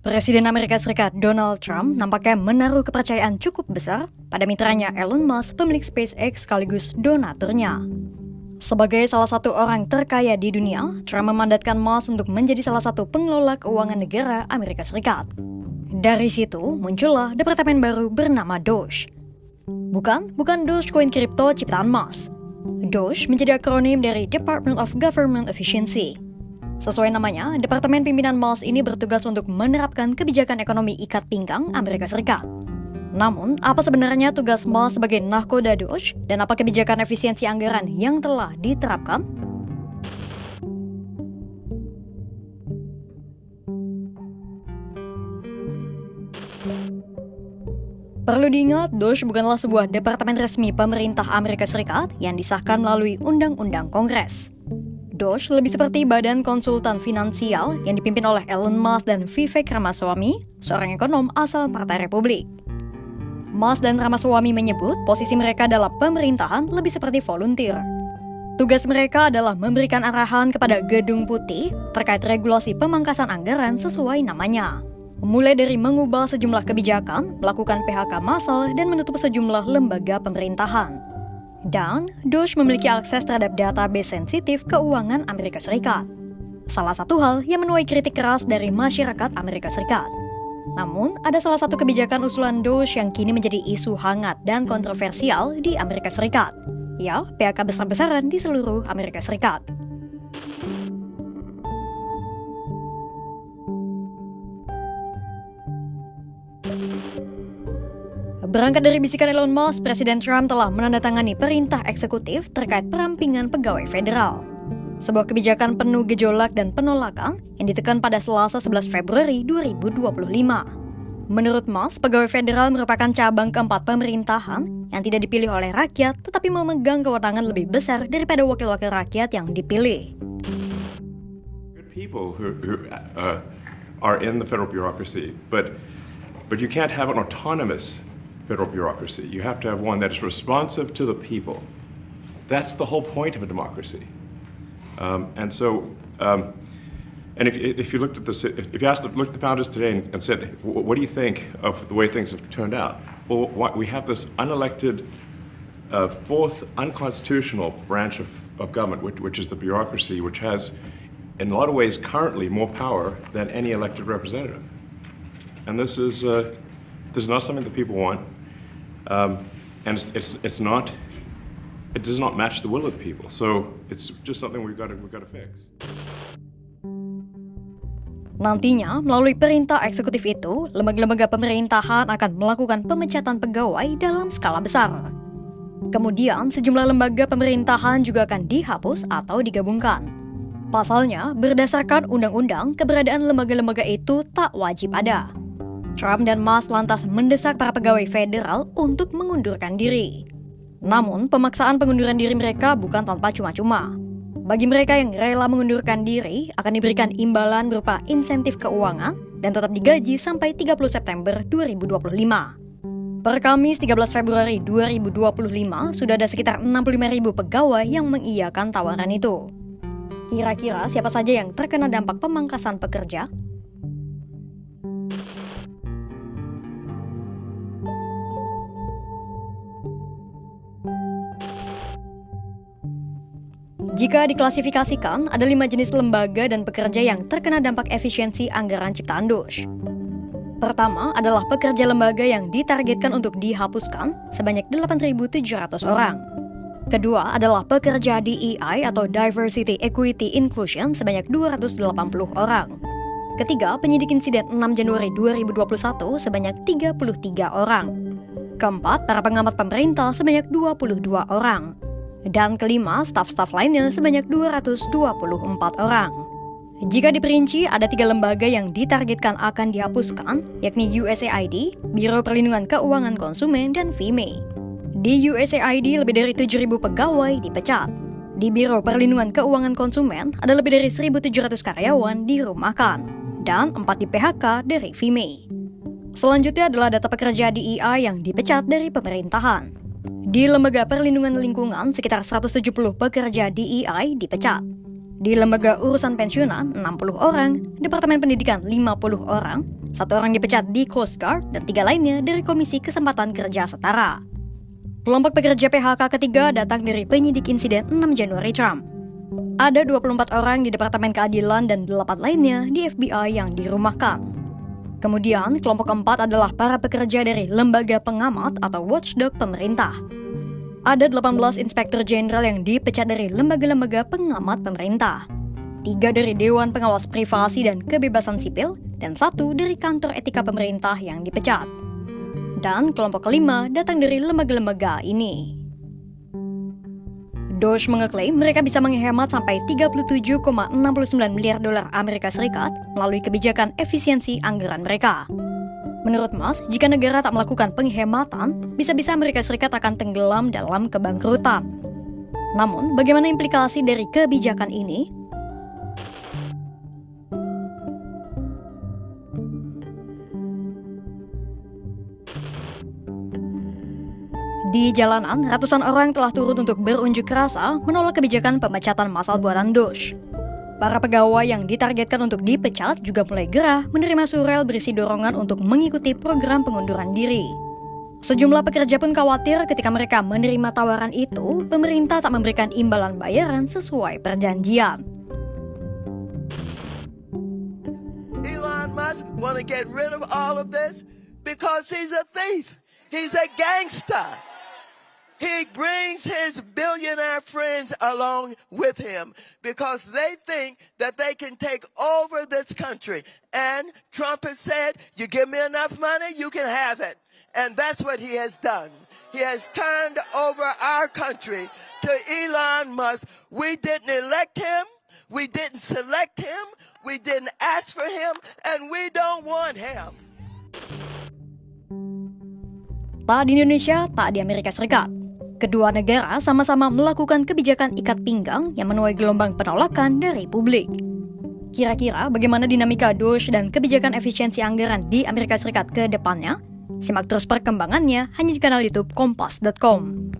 Presiden Amerika Serikat Donald Trump nampaknya menaruh kepercayaan cukup besar pada mitranya Elon Musk, pemilik SpaceX sekaligus donaturnya. Sebagai salah satu orang terkaya di dunia, Trump memandatkan Musk untuk menjadi salah satu pengelola keuangan negara Amerika Serikat. Dari situ muncullah departemen baru bernama Doge. Bukan Dogecoin kripto ciptaan Musk. Doge menjadi akronim dari Department of Government Efficiency. Sesuai namanya, Departemen Pimpinan Musk ini bertugas untuk menerapkan kebijakan ekonomi ikat pinggang Amerika Serikat. Namun, apa sebenarnya tugas Musk sebagai nahkoda Doge dan apa kebijakan efisiensi anggaran yang telah diterapkan? Perlu diingat, Doge bukanlah sebuah departemen resmi pemerintah Amerika Serikat yang disahkan melalui Undang-Undang Kongres. Doge lebih seperti badan konsultan finansial yang dipimpin oleh Elon Musk dan Vivek Ramaswamy, seorang ekonom asal Partai Republik. Musk dan Ramaswamy menyebut posisi mereka dalam pemerintahan lebih seperti volunteer. Tugas mereka adalah memberikan arahan kepada Gedung Putih terkait regulasi pemangkasan anggaran sesuai namanya. Mulai dari mengubah sejumlah kebijakan, melakukan PHK massal, dan menutup sejumlah lembaga pemerintahan. Dan Doge memiliki akses terhadap database sensitif keuangan Amerika Serikat. Salah satu hal yang menuai kritik keras dari masyarakat Amerika Serikat. Namun, ada salah satu kebijakan usulan Doge yang kini menjadi isu hangat dan kontroversial di Amerika Serikat. Ya, PHK besar-besaran di seluruh Amerika Serikat. Berangkat dari bisikan Elon Musk, Presiden Trump telah menandatangani perintah eksekutif terkait perampingan pegawai federal. Sebuah kebijakan penuh gejolak dan penolakan yang ditekan pada Selasa 11 Februari 2025. Menurut Musk, pegawai federal merupakan cabang keempat pemerintahan yang tidak dipilih oleh rakyat tetapi memegang kewenangan lebih besar daripada wakil-wakil rakyat yang dipilih. Good people who are in the federal bureaucracy, but you can't have an autonomous federal bureaucracy. You have to have one that is responsive to the people. That's the whole point of a democracy. And if you looked at if you looked at the founders today and said, what do you think of the way things have turned out? Well, we have this unelected, fourth unconstitutional branch of government, which is the bureaucracy, which has, in a lot of ways, currently more power than any elected representative. And this is not something that people want, and it does not match the will of the people. So it's just something we've got to fix. Nantinya, melalui perintah eksekutif itu, lembaga-lembaga pemerintahan akan melakukan pemecatan pegawai dalam skala besar. Kemudian, sejumlah lembaga pemerintahan juga akan dihapus atau digabungkan. Pasalnya, berdasarkan undang-undang, keberadaan lembaga-lembaga itu tak wajib ada. Trump dan Musk lantas mendesak para pegawai federal untuk mengundurkan diri. Namun, pemaksaan pengunduran diri mereka bukan tanpa cuma-cuma. Bagi mereka yang rela mengundurkan diri, akan diberikan imbalan berupa insentif keuangan dan tetap digaji sampai 30 September 2025. Per Kamis 13 Februari 2025, sudah ada sekitar 65.000 pegawai yang mengiyakan tawaran itu. Kira-kira siapa saja yang terkena dampak pemangkasan pekerja? Jika diklasifikasikan, ada 5 jenis lembaga dan pekerja yang terkena dampak efisiensi anggaran ciptaan Doge. Pertama adalah pekerja lembaga yang ditargetkan untuk dihapuskan sebanyak 8.700 orang. Kedua adalah pekerja DEI atau Diversity, Equity, Inclusion sebanyak 280 orang. Ketiga, penyidik insiden 6 Januari 2021 sebanyak 33 orang. Keempat, para pengamat pemerintah sebanyak 22 orang. Dan kelima, staf-staf lainnya sebanyak 224 orang. Jika diperinci, ada 3 lembaga yang ditargetkan akan dihapuskan, yakni USAID, Biro Perlindungan Keuangan Konsumen, dan FIME. Di USAID, lebih dari 7.000 pegawai dipecat. Di Biro Perlindungan Keuangan Konsumen, ada lebih dari 1.700 karyawan dirumahkan. Dan 4 di PHK dari FIME. Selanjutnya adalah data pekerja DEI yang dipecat dari pemerintahan. Di Lembaga Perlindungan Lingkungan, sekitar 170 pekerja DEI dipecat. Di lembaga urusan pensiunan, 60 orang, Departemen Pendidikan 50 orang, 1 orang dipecat di Coast Guard, dan 3 lainnya dari Komisi Kesempatan Kerja Setara. Kelompok pekerja PHK ketiga datang dari penyidik insiden 6 Januari Trump. Ada 24 orang di Departemen Keadilan dan 8 lainnya di FBI yang dirumahkan. Kemudian, kelompok keempat adalah para pekerja dari lembaga pengamat atau watchdog pemerintah. Ada 18 inspektur jenderal yang dipecat dari lembaga-lembaga pengamat pemerintah. 3 dari Dewan Pengawas Privasi dan Kebebasan Sipil, dan 1 dari kantor etika pemerintah yang dipecat. Dan kelompok kelima datang dari lembaga-lembaga ini. Doge mengeklaim mereka bisa menghemat sampai 37,69 miliar dolar Amerika Serikat melalui kebijakan efisiensi anggaran mereka. Menurut Musk, jika negara tak melakukan penghematan, bisa-bisa Amerika Serikat akan tenggelam dalam kebangkrutan. Namun, bagaimana implikasi dari kebijakan ini? Di jalanan, ratusan orang telah turun untuk berunjuk rasa menolak kebijakan pemecatan massal buatan Doge. Para pegawai yang ditargetkan untuk dipecat juga mulai gerah menerima surel berisi dorongan untuk mengikuti program pengunduran diri. Sejumlah pekerja pun khawatir ketika mereka menerima tawaran itu, pemerintah tak memberikan imbalan bayaran sesuai perjanjian. Elon Musk want to get rid of all of this because he's a thief. He's a gangster. He brings his billionaire friends along with him because they think that they can take over this country. And Trump has said, you give me enough money, you can have it. And that's what he has done. He has turned over our country to Elon Musk. We didn't elect him. We didn't select him. We didn't ask for him. And we don't want him. Tak di Indonesia, tak di Amerika Serikat. Kedua negara sama-sama melakukan kebijakan ikat pinggang yang menuai gelombang penolakan dari publik. Kira-kira bagaimana dinamika Doge dan kebijakan efisiensi anggaran di Amerika Serikat ke depannya? Simak terus perkembangannya hanya di kanal YouTube Kompas.com.